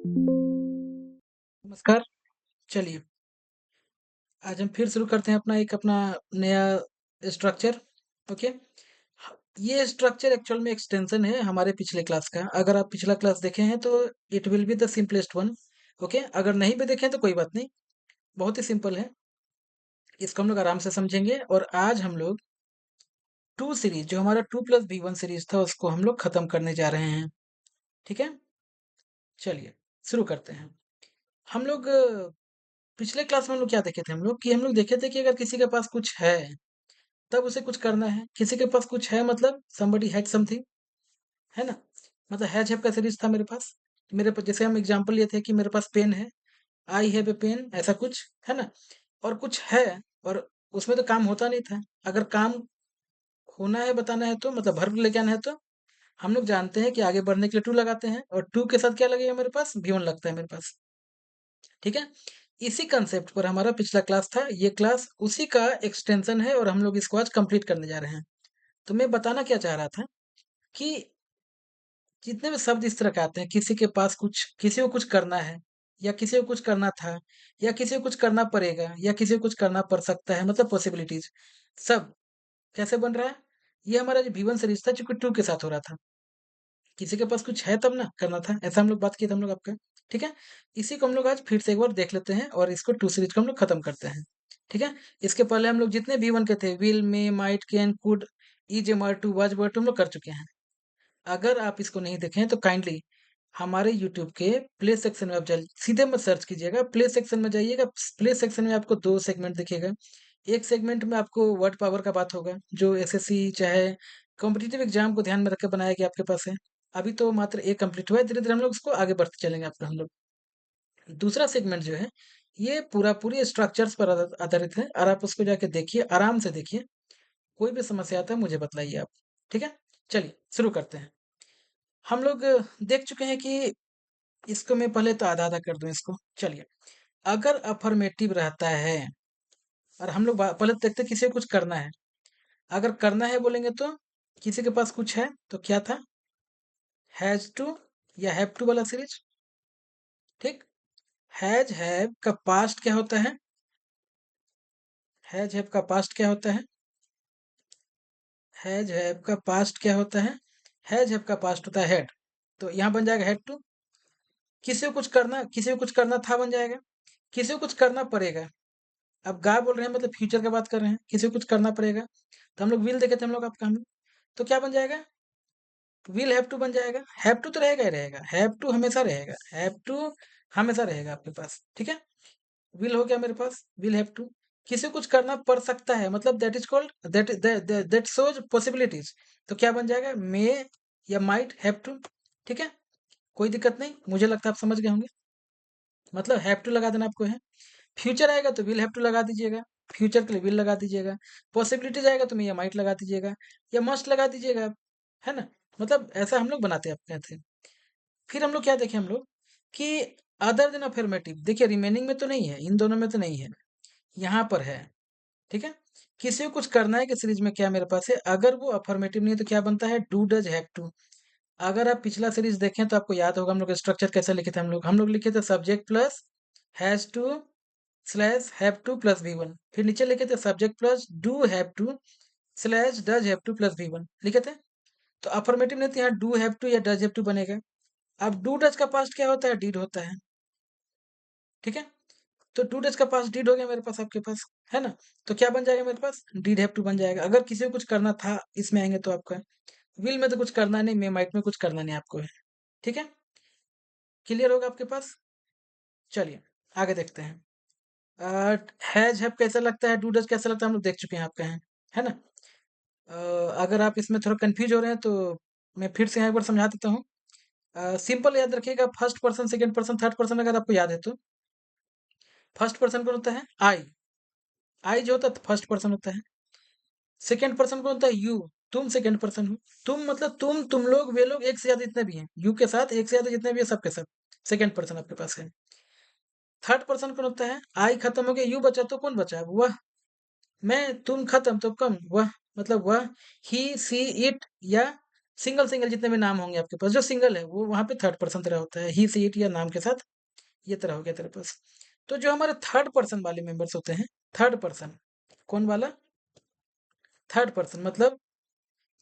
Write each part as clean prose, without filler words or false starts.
नमस्कार। चलिए, आज हम फिर शुरू करते हैं अपना नया स्ट्रक्चर। ओके। ये स्ट्रक्चर एक्चुअल में एक्सटेंशन है हमारे पिछले क्लास का। अगर आप पिछला क्लास देखे हैं तो it will be the simplest one. Okay, अगर नहीं भी देखें तो कोई बात नहीं, बहुत ही सिंपल है। इसको हम लोग आराम से समझेंगे और आज हम लोग टू सीरीज, जो हमारा 2+B1 सीरीज था, उसको हम लोग खत्म करने जा रहे हैं। ठीक है, चलिए शुरू करते हैं। हम लोग पिछले क्लास में हम लोग क्या देखे थे, हम लोग देखे थे कि अगर किसी के पास कुछ है तब उसे कुछ करना है। किसी के पास कुछ है मतलब somebody had something, है ना। मतलब हैज हैव का सीरीज था मेरे पास। मेरे पास जैसे हम एग्जांपल लिए थे कि मेरे पास पेन है, आई हैव ए पेन, ऐसा कुछ है ना। और कुछ है और उसमें तो काम होता नहीं था। अगर काम होना है, बताना है, तो मतलब वर्ब लेके आना है, तो हम लोग जानते हैं कि आगे बढ़ने के लिए टू लगाते हैं और टू के साथ क्या लगेगा, मेरे पास भी1 लगता है मेरे पास। ठीक है, इसी कंसेप्ट पर हमारा पिछला क्लास था। ये क्लास उसी का एक्सटेंशन है और हम लोग इसको आज कंप्लीट करने जा रहे हैं। तो मैं बताना क्या चाह रहा था कि जितने भी शब्द इस तरह के आते हैं, किसी के पास कुछ, किसी को कुछ करना है, या किसी को कुछ करना था, या किसी को कुछ करना पड़ेगा, या किसी को कुछ करना पड़ सकता है, मतलब पॉसिबिलिटीज, सब कैसे बन रहा है। ये हमारा जो V1 सीरीज था, जो कि टू के साथ हो रहा था। किसी के पास कुछ है तब ना करना था, ऐसा हम लोग बात किए थे हम लोग आपका। ठीक है, इसी को हम लोग आज फिर से एक बार देख लेते हैं और इसको टू सीरीज को हम लोग खत्म करते हैं। ठीक है, इसके पहले हम लोग जितने V1 के थे, will, may, might, can, could, is, am, are, to, was, were, to, हम लोग कर चुके हैं। अगर आप इसको नहीं देखें तो काइंडली हमारे यूट्यूब के प्ले सेक्शन में आप सीधे मत सर्च कीजिएगा, प्ले सेक्शन में जाइएगा। प्ले सेक्शन में आपको दो सेगमेंट दिखेगा। एक सेगमेंट में आपको वर्ड पावर का बात होगा, जो एसएससी चाहे कॉम्पिटिटिव एग्जाम को ध्यान में रखकर बनाया गया आपके पास है। अभी तो मात्र एक कंप्लीट हुआ है, धीरे धीरे हम लोग उसको आगे बढ़ते चलेंगे आपका हम लोग। दूसरा सेगमेंट जो है, ये पूरा पूरी स्ट्रक्चर्स पर आधारित है और आप उसको जाके देखिए, आराम से देखिए। कोई भी समस्या आता है मुझे बताइए आप। ठीक है, चलिए शुरू करते हैं। हम लोग देख चुके हैं कि इसको मैं पहले तो आधा आधा कर दूं इसको। चलिए, अगर अफर्मेटिव रहता है और हम लोग पहले तो देखते हैं किसी को कुछ करना है। अगर करना है बोलेंगे तो किसी के पास कुछ है तो क्या था, हैज टू या हैव टू वाला सीरीज। ठीक, हैज हैव का पास्ट क्या होता है, हैज हैव का पास्ट क्या होता है, हैज हैव का पास्ट क्या होता है, हैज हैव का पास्ट होता है हेड। तो यहाँ बन जाएगा हेड टू। किसी को कुछ करना, किसी को कुछ करना था बन जाएगा, किसी को कुछ करना पड़ेगा। अब गा बोल रहे हैं मतलब फ्यूचर की बात कर रहे हैं, किसी को कुछ करना पड़ेगा। तो हम लोग विल देखे थे हम लोग आपका, हम लोग तो क्या बन जाएगा, विल हैव टू बन जाएगा। हैव टू तो रहेगा ही रहेगा, हैव टू हमेशा रहेगा, हैव टू हमेशा रहेगा आपके पास। ठीक है, विल हो गया मेरे पास, विल हैव टू। किसी को कुछ करना पड़ सकता है, मतलब that is called that that shows possibilities. तो क्या बन जाएगा, मे या माइट हैव टू। ठीक है, कोई दिक्कत नहीं, मुझे लगता है आप समझ गए होंगे। मतलब हैव टू लगा देना आपको है। फ्यूचर आएगा तो विल हैव टू लगा दीजिएगा, फ्यूचर के लिए विल लगा दीजिएगा। पॉसिबिलिटीज आएगा तो मैं या माइट लगा दीजिएगा, या मस्ट लगा दीजिएगा आप, है ना। मतलब ऐसा हम लोग बनाते हैं, आप कहते हैं। फिर हम लोग क्या देखें, हम लोग कि अदर देन अफर्मेटिव, देखिए रिमेनिंग में तो नहीं है, इन दोनों में तो नहीं है, यहाँ पर है। ठीक है, किसी को कुछ करना है कि सीरीज में क्या मेरे पास है, अगर वो अफर्मेटिव नहीं है तो क्या बनता है, डू डज हैव टू। अगर आप पिछला सीरीज देखें तो आपको याद होगा हम लोग स्ट्रक्चर कैसे लिखे थे, हम लोग लिखे थे subject plus has to slash have to plus V1, फिर नीचे लिखे थे subject plus do have to slash does have to plus V1 लिखे थे। तो अफर्मेटिव नहीं तो यहाँ डू हैव टू या डज हैव टू बनेगा। अब डू डज का पास्ट क्या होता है, डीड होता है। ठीक है, तो डू डज का पास्ट डीड हो गया मेरे पास, आपके पास है ना। तो क्या बन जाएगा मेरे पास, डीड हैव टू बन जाएगा। अगर किसी को कुछ करना था इसमें आएंगे तो आपका विल में तो कुछ करना नहीं, मे माइट में कुछ करना नहीं आपको है। ठीक है, क्लियर होगा आपके पास। चलिए आगे देखते हैं। हैज हैव कैसा लगता है, डू डज कैसा लगता है, हम लोग देख चुके हैं आपका है ना। अ, अगर आप इसमें थोड़ा कंफ्यूज हो रहे हैं तो मैं फिर से यहाँ एक बार समझा देता हूँ। सिंपल याद रखिएगा, first person, second person, third person अगर आपको याद है तो फर्स्ट पर्सन कौन होता है, आई। आई जो होता है फर्स्ट पर्सन होता है। सेकंड पर्सन कौन होता है, यू। तुम सेकंड पर्सन हो। तुम मतलब तुम लोग, वे लोग, एक से ज्यादा जितने भी हैं, यू के साथ एक से ज्यादा जितने भी है सबके सब सेकंड पर्सन आपके पास है। थर्ड पर्सन कौन होता है, आई खत्म हो गया, यू बचा तो कौन बचा, वह। मैं, तुम खत्म तो कम, वह। मतलब वह, ही, सी, इट, या सिंगल सिंगल जितने भी नाम होंगे आपके पास, जो सिंगल है वो वहां पे थर्ड पर्सन तेरा होता है, ही सी इट या नाम के साथ, ये तरह हो गया तेरे पास। तो जो हमारे थर्ड पर्सन वाले मेंबर्स होते हैं, थर्ड पर्सन, कौन वाला? थर्ड पर्सन मतलब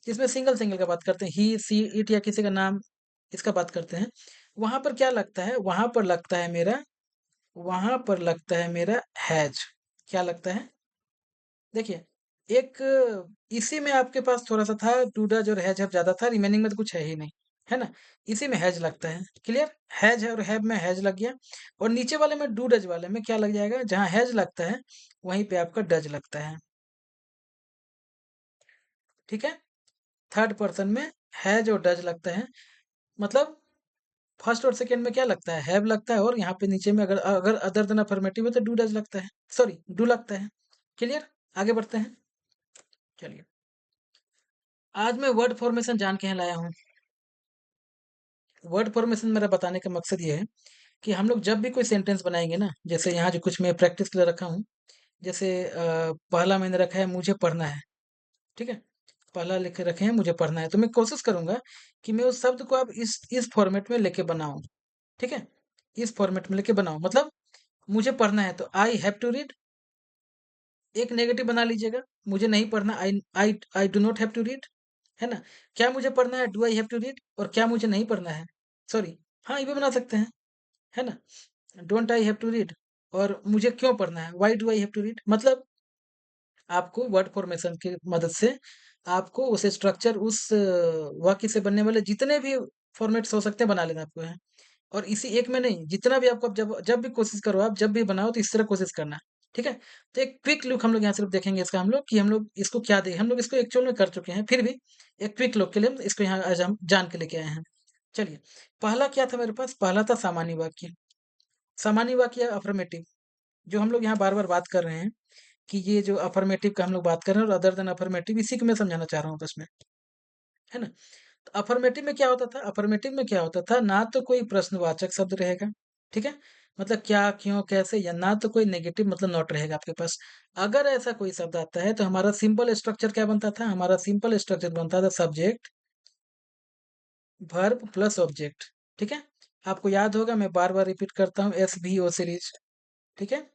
जिसमें सिंगल सिंगल का बात करते हैं, ही सी इट या किसी का नाम, इसका बात करते हैं, वहां पर क्या लगता है? वहां पर लगता है मेरा, वहां पर लगता है मेरा हैज। क्या लगता है? देखिए, एक इसी में आपके पास थोड़ा सा था, टू डज और हैज हैव ज्यादा था, रिमेनिंग में तो कुछ है ही नहीं, है ना? इसी में हैज लगता है, क्लियर? हैज है और हैव में हैज लग गया, और नीचे वाले में डू डज वाले में क्या लग जाएगा? जहां हैज लगता है वहीं पे आपका डज लगता है, ठीक है? थर्ड पर्सन में हैज और डज लगता है, मतलब फर्स्ट और सेकंड में क्या लगता है? हैव लगता है, और यहाँ पे नीचे में अगर अगर अदर देन अफर्मेटिव है तो डू डज लगता है, सॉरी डू लगता है, क्लियर? आगे बढ़ते हैं, चलिए। आज मैं वर्ड फॉर्मेशन जान के यहाँ लाया हूँ। वर्ड फॉर्मेशन मेरा बताने का मकसद ये है कि हम लोग जब भी कोई सेंटेंस बनाएंगे ना, जैसे यहाँ जो कुछ मैं प्रैक्टिस के लिए रखा हूँ, जैसे पहला मैंने रखा है मुझे पढ़ना है, ठीक है? पहला लिख के रखे हैं मुझे पढ़ना है, तो मैं कोशिश करूंगा कि मैं उस शब्द को अब इस फॉर्मेट में लेके बनाऊं, ठीक है? इस फॉर्मेट में लेके बनाऊं, मतलब मुझे पढ़ना है तो आई हैव टू रीड, एक नेगेटिव बना लीजिएगा, मुझे नहीं पढ़ना, I do not have to read, है ना? क्या मुझे पढ़ना है? Do I have to read, और क्या मुझे नहीं पढ़ना है? सॉरी, हाँ ये भी बना सकते हैं, है ना? Don't I have to read, और मुझे क्यों पढ़ना है? Why do I have to read, मतलब आपको वर्ड फॉर्मेशन की मदद से आपको उस स्ट्रक्चर, उस वाक्य से बनने वाले जितने भी फॉर्मेट्स हो सकते हैं बना लेना आपको है, और इसी एक में नहीं, जितना भी आपको, अब जब जब भी कोशिश करो, आप जब भी बनाओ तो इस तरह कोशिश करना, ठीक है? तो एक क्विक लुक हम लोग यहाँ सिर्फ देखेंगे इसका, हम लोग कि हम लोग इसको क्या दे, हम लोग इसको एक्चुअल में कर चुके हैं, फिर भी एक क्विक लुक के लिए हम इसको यहाँ आज हम जान के लेके आए हैं। चलिए, पहला क्या था मेरे पास? पहला था सामान्य वाक्य। सामान्य वाक्य अफर्मेटिव, जो हम लोग यहाँ बार बार बात कर रहे हैं कि ये जो अफर्मेटिव का हम लोग बात कर रहे हैं, और अदर देन अफर्मेटिव, इसी को मैं समझाना चाह रहा हूँ बस में, है ना? तो अफर्मेटिव में क्या होता था? अफर्मेटिव में क्या होता था? ना तो कोई प्रश्नवाचक शब्द रहेगा, ठीक है? मतलब क्या, क्यों, कैसे, या ना तो कोई नेगेटिव मतलब नॉट रहेगा आपके पास। अगर ऐसा कोई शब्द आता है तो हमारा सिंपल स्ट्रक्चर क्या बनता था? हमारा सिंपल स्ट्रक्चर बनता था सब्जेक्ट वर्ब प्लस ऑब्जेक्ट, ठीक है? आपको याद होगा, मैं बार बार रिपीट करता हूँ, एस वी ओ सीरीज, ठीक है?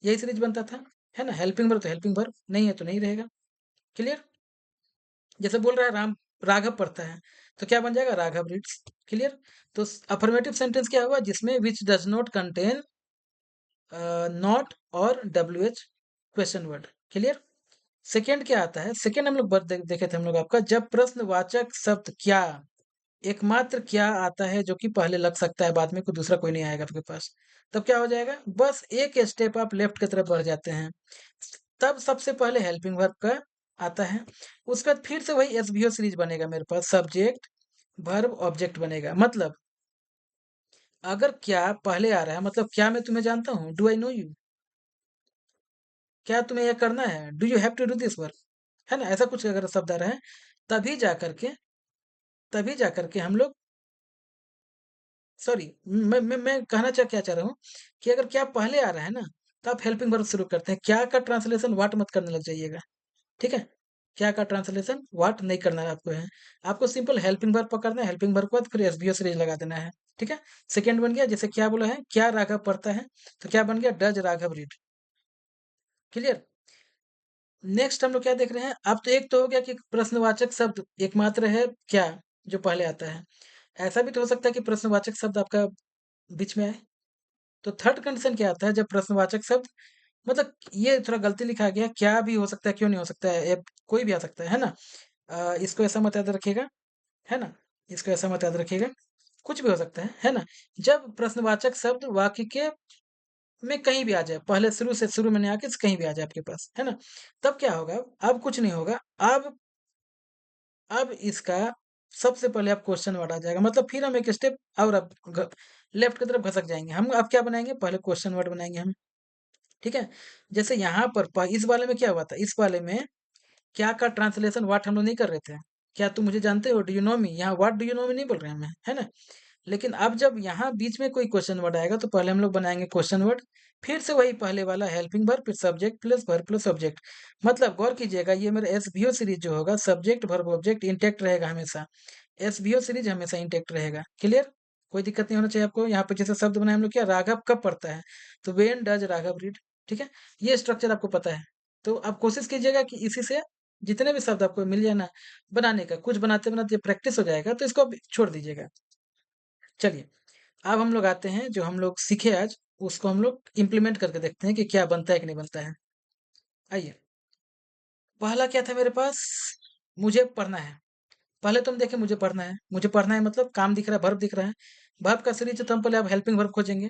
यही सीरीज बनता था, है ना? हेल्पिंग वर्ब तो हेल्पिंग वर्ब, नहीं है तो नहीं रहेगा, क्लियर? जैसे बोल रहा है राम, राघव पढ़ता है, तो क्या बन जाएगा? Raghav reads, clear? तो अफर्मेटिव सेंटेंस क्या हुआ? जिसमें which does not contain not और W H question word, clear? Second क्या आता है? सेकेंड हम लोग देखे थे हम लोग आपका, जब प्रश्नवाचक शब्द क्या, एकमात्र क्या आता है जो कि पहले लग सकता है, बाद में कोई दूसरा कोई नहीं आएगा आपके पास, तब क्या हो जाएगा? बस एक स्टेप आप लेफ्ट की तरफ बढ़ जाते हैं, तब सबसे पहले हेल्पिंग वर्ब का आता है, उसके बाद फिर से वही एसवीओ सीरीज बनेगा मेरे पास, सब्जेक्ट वर्ब ऑब्जेक्ट बनेगा। मतलब अगर क्या पहले आ रहा है, मतलब क्या मैं तुम्हें जानता हूँ, डू आई नो यू, क्या तुम्हें यह करना है, do you have to do this work, है ना? ऐसा कुछ अगर शब्द आ रहा है, तभी जा करके तभी जा करके हम लोग, सॉरी, मैं कहना क्या चाह रहा हूँ कि अगर क्या पहले आ रहा है ना, तो आप हेल्पिंग वर्ब शुरू करते हैं, क्या का ट्रांसलेशन वाट मत करने लग जाइएगा, ठीक है? क्या का ट्रांसलेशन वाट नहीं करना है आपको, है आपको सिंपल हेल्पिंग वर्ब पकड़ना है, हेल्पिंग वर्ब के बाद फिर एसवीओ सीरीज लगा देना है, ठीक है? सेकंड बन गया, जैसे क्या बोला है, क्या राघव पढ़ता है, तो क्या बन गया? Does Raghav read, clear? Next हम लोग क्या देख रहे हैं? अब तो एक तो हो गया कि प्रश्नवाचक शब्द एकमात्र है क्या, जो पहले आता है। ऐसा भी तो हो सकता है कि प्रश्नवाचक शब्द आपका बीच में आए, तो थर्ड कंडीशन क्या आता है? जब प्रश्नवाचक शब्द, मतलब ये थोड़ा गलती लिखा गया, क्या भी हो सकता है, क्यों नहीं हो सकता है, कोई भी आ सकता है ना? इसको ऐसा मत याद रखिएगा, है ना? इसको ऐसा मत याद रखिएगा, कुछ भी हो सकता है ना? जब प्रश्नवाचक शब्द वाक्य के में कहीं भी आ जाए, पहले शुरू में नहीं आके कहीं भी आ जाए आपके पास, है ना? तब क्या होगा? अब कुछ नहीं होगा, अब इसका सबसे पहले आप क्वेश्चन वर्ड आ जाएगा, मतलब फिर हम एक स्टेप और अब लेफ्ट की तरफ घसक जाएंगे, हम अब क्या बनाएंगे? पहले क्वेश्चन वर्ड बनाएंगे हम, ठीक है? जैसे यहाँ पर इस वाले में क्या हुआ था? इस वाले में क्या का ट्रांसलेशन व्हाट हम लोग नहीं कर रहे थे, क्या तुम मुझे जानते हो, डू यू नो मी, यहाँ व्हाट डू यू नो मी नहीं बोल रहे हैं हमें, है ना? लेकिन अब जब यहाँ बीच में कोई क्वेश्चन वर्ड आएगा तो पहले हम लोग बनाएंगे क्वेश्चन वर्ड, फिर से वही पहले वाला हेल्पिंग वर्ब, फिर subject plus verb plus object. मतलब गौर कीजिएगा, ये मेरा एसवीओ सीरीज जो होगा, सब्जेक्ट वर्ब ऑब्जेक्ट इंटेक्ट रहेगा हमेशा। एसवीओ सीरीज हमेशा इंटेक्ट रहेगा। क्लियर? कोई दिक्कत नहीं होना चाहिए आपको। यहाँ पे जैसे शब्द बनाए हम लोग, क्या राघव कब पढ़ता है, तो वेन डज राघव रीड। ठीक है, ये स्ट्रक्चर आपको पता है। तो आप कोशिश कीजिएगा कि इसी से जितने भी शब्द आपको मिल जाए ना बनाने का, कुछ बनाते बनाते प्रैक्टिस हो जाएगा तो इसको आप छोड़ दीजिएगा। चलिए, अब हम लोग आते हैं, जो हम लोग सीखे आज उसको हम लोग इम्प्लीमेंट करके देखते हैं कि क्या बनता है कि नहीं बनता है। आइए, पहला क्या था मेरे पास, मुझे पढ़ना है। पहले तुम देखें, मुझे पढ़ना है, मुझे पढ़ना है मतलब काम दिख रहा है, वर्ब दिख रहा है। वर्ब का सीरीज तो हम पहले आप हेल्पिंग वर्ब खोजेंगे।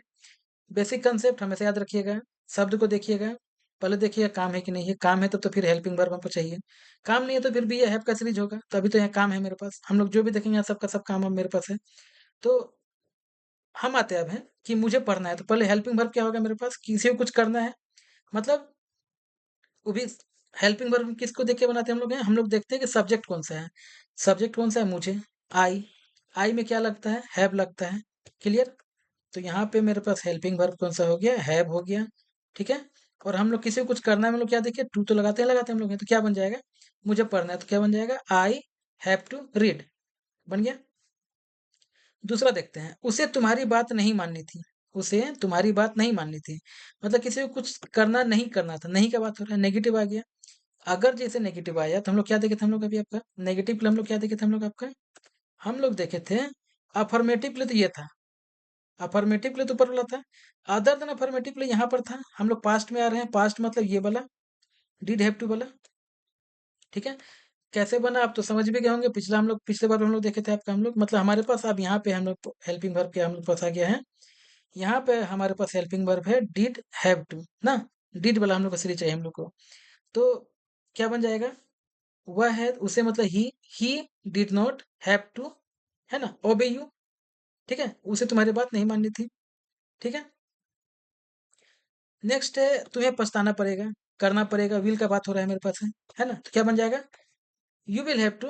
बेसिक कंसेप्ट हमेशा याद रखिएगा। शब्द को देखिएगा, पहले देखिएगा काम है कि नहीं है। काम है तो फिर हेल्पिंग वर्ब हमको चाहिए। काम नहीं है तो फिर भी ये हैव का सीरीज होगा। तो अभी तो यहाँ काम है मेरे पास, हम लोग जो भी देखेंगे यहाँ सबका सब काम अब मेरे पास है। तो हम आते हैं अब हैं कि मुझे पढ़ना है, तो पहले हेल्पिंग वर्ब क्या होगा मेरे पास, किसी को कुछ करना है। मतलब वो भी हेल्पिंग वर्ब किसको देख के बनाते हैं हम लोग हैं, हम लोग देखते हैं कि सब्जेक्ट कौन सा है। सब्जेक्ट कौन सा है, मुझे, आई। आई में क्या लगता है, हैव लगता है। क्लियर? तो यहाँ पे मेरे पास हेल्पिंग वर्ब कौन सा हो गया, हैव हो गया। ठीक है, और हम लोग किसी को कुछ करना है, हम लोग क्या देखिए, टू तो लगाते हैं हम लोग हैं, तो क्या बन जाएगा, मुझे पढ़ना है तो क्या बन जाएगा, आई हैव टू रीड, बन गया। दूसरा देखते हैं, उसे तुम्हारी बात नहीं माननी थी। उसे तुम्हारी बात नहीं माननी थी, मतलब किसी को कुछ करना नहीं करना था, नहीं का बात हो रहा है, नेगेटिव आ गया। अगर जैसे नेगेटिव आया तो हम लोग क्या देखे थे, हम लोग अभी आपका नेगेटिव के लिए हम लोग क्या देखे थे, हम लोग आपका, हम लोग देखे थे अफर्मेटिव के लिए, तो ये था अफर्मेटिव के लिए, तो ऊपर वाला था। अदर देन अफर्मेटिव के लिए यहाँ पर था। हम लोग पास्ट में आ रहे हैं, पास्ट मतलब ये वाला डिड हैव टू वाला। ठीक है, कैसे बना आप तो समझ भी गए होंगे। पिछला हम लोग, पिछले बार हम लोग देखे थे आपका, हम लोग मतलब हमारे पास अब यहाँ पे हम लोग हेल्पिंग वर्ब के हम लोग पास आ गया है। यहाँ पे हमारे पास हेल्पिंग वर्ब है डिड हैव टू ना, डिड वाला हम लोग को सीरीज चाहिए हम लोग को। तो क्या बन जाएगा, वह है उसे मतलब ही डिड नॉट हैव टू, है ना, ओबे यू। ठीक है, उसे तुम्हारी बात नहीं माननी थी। ठीक है, नेक्स्ट है तुम्हें पछताना पड़ेगा, करना पड़ेगा, विल का बात हो रहा है मेरे पास है ना, तो क्या बन जाएगा, यू विल हैव टू,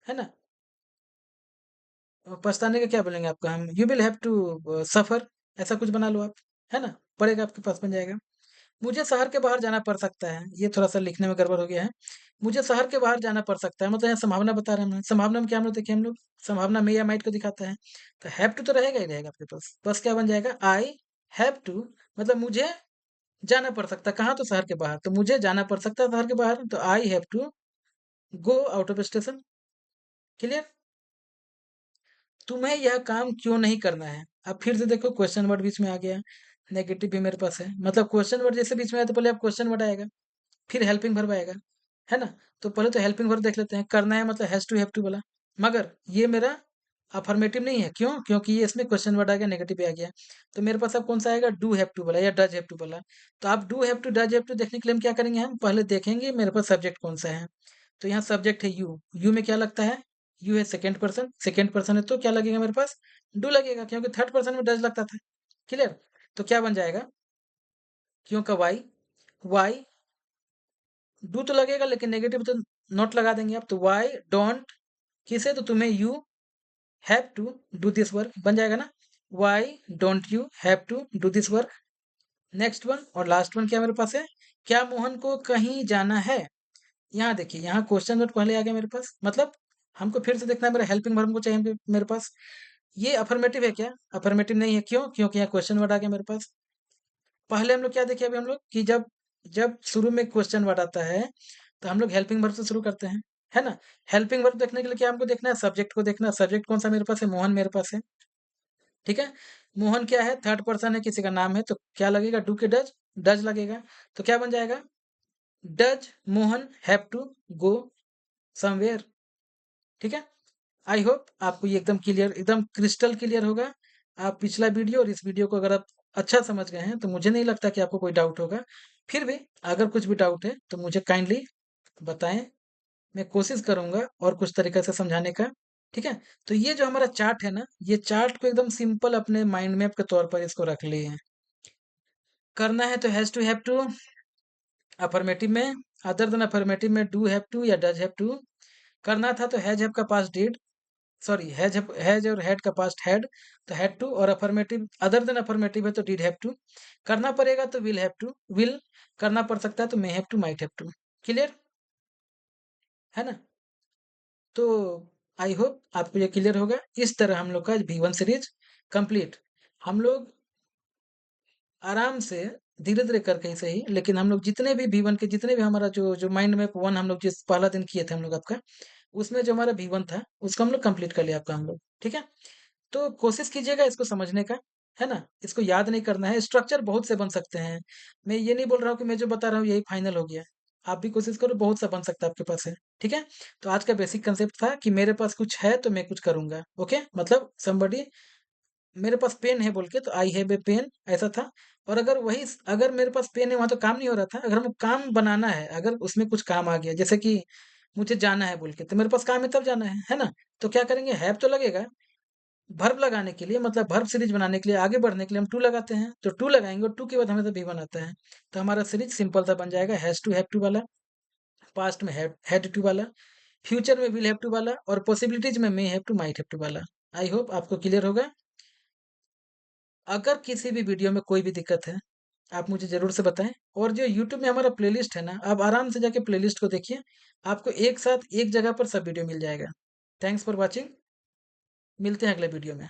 है ना। पछताने का क्या बोलेंगे आपका हम, you will have to suffer, ऐसा कुछ बना लो आप, है ना। पड़ेगा आपके पास बन जाएगा। मुझे शहर के बाहर जाना पड़ सकता है, ये थोड़ा सा लिखने में गड़बड़ हो गया है। मुझे शहर के बाहर जाना पड़ सकता है, मतलब यहाँ संभावना बता रहे हैं हम। संभावना में क्या हम लोग देखिए, हम लोग संभावना में या माइट को दिखाता है। तो हैव टू तो रहेगा ही रहेगा आपके पास, बस क्या बन जाएगा, आई हैव टू, मतलब मुझे जाना पड़ सकता है कहाँ, तो शहर के बाहर, तो मुझे जाना पड़ सकता है शहर के बाहर, तो I have to go out of station. Clear? तुम्हें यह काम क्यों नहीं करना है। अब फिर से देखो क्वेश्चन वर्ड बीच में आ गया, नेगेटिव भी मेरे पास है, मतलब क्वेश्चन वर्ड जैसे बीच में आया तो पहले आप क्वेश्चन वर्ड आएगा, फिर हेल्पिंग वर्ब आएगा, है ना। तो पहले तो हेल्पिंग वर्ब देख लेते हैं, करना है मतलब हैव टू बोला, मगर ये मेरा अफर्मेटिव नहीं है, क्यों, क्योंकि ये इसमें क्वेश्चन वर्ड आ गया, नेगेटिव भी आ गया। तो मेरे पास अब कौन सा आएगा, डू हैव टू बोला या डज हैव टू बोला। तो आप do have to does have to देखने के लिए हम क्या करेंगे, हम पहले देखेंगे मेरे पास सब्जेक्ट कौन सा है। तो यहाँ सब्जेक्ट है यू, यू में क्या लगता है, यू है सेकेंड पर्सन, सेकेंड पर्सन है तो क्या लगेगा मेरे पास, डू लगेगा, क्योंकि थर्ड पर्सन में डज लगता था। क्लियर? तो क्या बन जाएगा, क्यों का वाई, वाई डू तो लगेगा लेकिन नेगेटिव तो नॉट लगा देंगे आप, तो वाई डोंट, किसे, तो तुम्हें, you have to do this work, बन जाएगा ना, why don't you have to do this work. Next one और लास्ट वन क्या मेरे पास है, क्या मोहन को कहीं जाना है। यहाँ देखिए, यहाँ क्वेश्चन वर्ड पहले आ गया मेरे पास, मतलब हमको फिर से देखना है, मेरा हेल्पिंग वर्ब को चाहिए मेरे पास। ये अफर्मेटिव है क्या, अफर्मेटिव नहीं है, क्यों, क्योंकि यहाँ क्वेश्चन वर्ड आ गया मेरे पास। पहले हम लोग क्या देखे अभी हम लोग कि जब जब शुरू में क्वेश्चन वर्ड आता है तो हम लोग हेल्पिंग वर्ब से शुरू करते हैं, है ना। हेल्पिंग वर्ब देखने के लिए क्या हमको देखना है, सब्जेक्ट को देखना है। सब्जेक्ट कौन सा मेरे पास है, मोहन मेरे पास है। ठीक है, मोहन क्या है, थर्ड पर्सन है, किसी का नाम है, तो क्या लगेगा, डू के डज, डज लगेगा। तो क्या बन जाएगा, does Mohan have to go somewhere. ठीक है, आई होप आपको ये एकदम क्लियर, एकदम क्रिस्टल क्लियर होगा। आप पिछला वीडियो और इस वीडियो को अगर आप अच्छा समझ गए हैं तो मुझे नहीं लगता कि आपको कोई डाउट होगा। फिर भी अगर कुछ भी डाउट है तो मुझे काइंडली बताएं, मैं कोशिश करूंगा और कुछ तरीके से समझाने का। ठीक है, तो ये जो हमारा चार्ट है ना, ये चार्ट को एकदम सिंपल अपने माइंड मैप के तौर पर इसको रख लिए हैं। करना है तो हैव टू अफर्मेटिव में, अदर देन अफर्मेटिव में डू हैव टू या डज हैव टू। करना था तो हैज हैव का पास डिड, सॉरी, हैज और हैड का पास्ट हैड, तो हैड टू, और अफर्मेटिव अदर देन अफर्मेटिव है तो डिड हैव टू, करना पड़ेगा तो विल हैव टू, विल करना पड़ सकता है तो may have to, might have to. Clear है ना? तो आई होप आपको ये क्लियर होगा। इस तरह हम लोग का V1 सीरीज कंप्लीट। हम लोग आराम से धीरे-धीरे करके ही सही, लेकिन हम लोग जितने भी V1 के जितने भी हमारा जो जो माइंड मैप 1 हम लोग जिस पहला दिन किए थे हम लोग आपका, उसमें जो हमारा V1 था, उसको हम लोग कंप्लीट कर लिया आपका हम लोग, ठीक है? तो कोशिश कीजिएगा इसको समझने का, है ना? इसको याद नहीं करना है, स्ट्रक्चर बहुत से बन सकते हैं। मैं ये नहीं बोल रहा हूँ कि मैं जो बता रहा हूँ यही फाइनल हो गया। आप भी कोशिश करो, बहुत सा बन सकता है आपके पास है, ठीक है? तो आज का बेसिक कांसेप्ट था कि मेरे पास कुछ है तो मैं कुछ करूँगा, ओके? मतलब समबडी मेरे पास पेन है बोल के तो आई हैव ए पेन ऐसा था। और अगर मेरे पास पेन है वहां तो काम नहीं हो रहा था, अगर हमको काम बनाना है, अगर उसमें कुछ काम आ गया जैसे कि मुझे जाना है बोल के, तो मेरे पास काम है तब जाना है ना? तो क्या करेंगे, हैव तो लगेगा, वर्ब लगाने के लिए मतलब वर्ब सीरीज बनाने के लिए आगे बढ़ने के लिए हम टू लगाते हैं, तो टू लगाएंगे और टू के बाद हमें तो भी आता है। तो हमारा सीरीज सिंपल सा बन जाएगा, हैज टू हैव टू वाला, पास्ट में हैड टू वाला, फ्यूचर में विल हैव टू वाला, और पॉसिबिलिटीज में may have to, might have to वाला। आई होप आपको क्लियर होगा। अगर किसी भी वीडियो में कोई भी दिक्कत है, आप मुझे ज़रूर से बताएँ। और जो यूट्यूब में हमारा प्लेलिस्ट है ना, आप आराम से जाके प्लेलिस्ट को देखिए, आपको एक साथ एक जगह पर सब वीडियो मिल जाएगा। थैंक्स फॉर वॉचिंग, मिलते हैं अगले वीडियो में।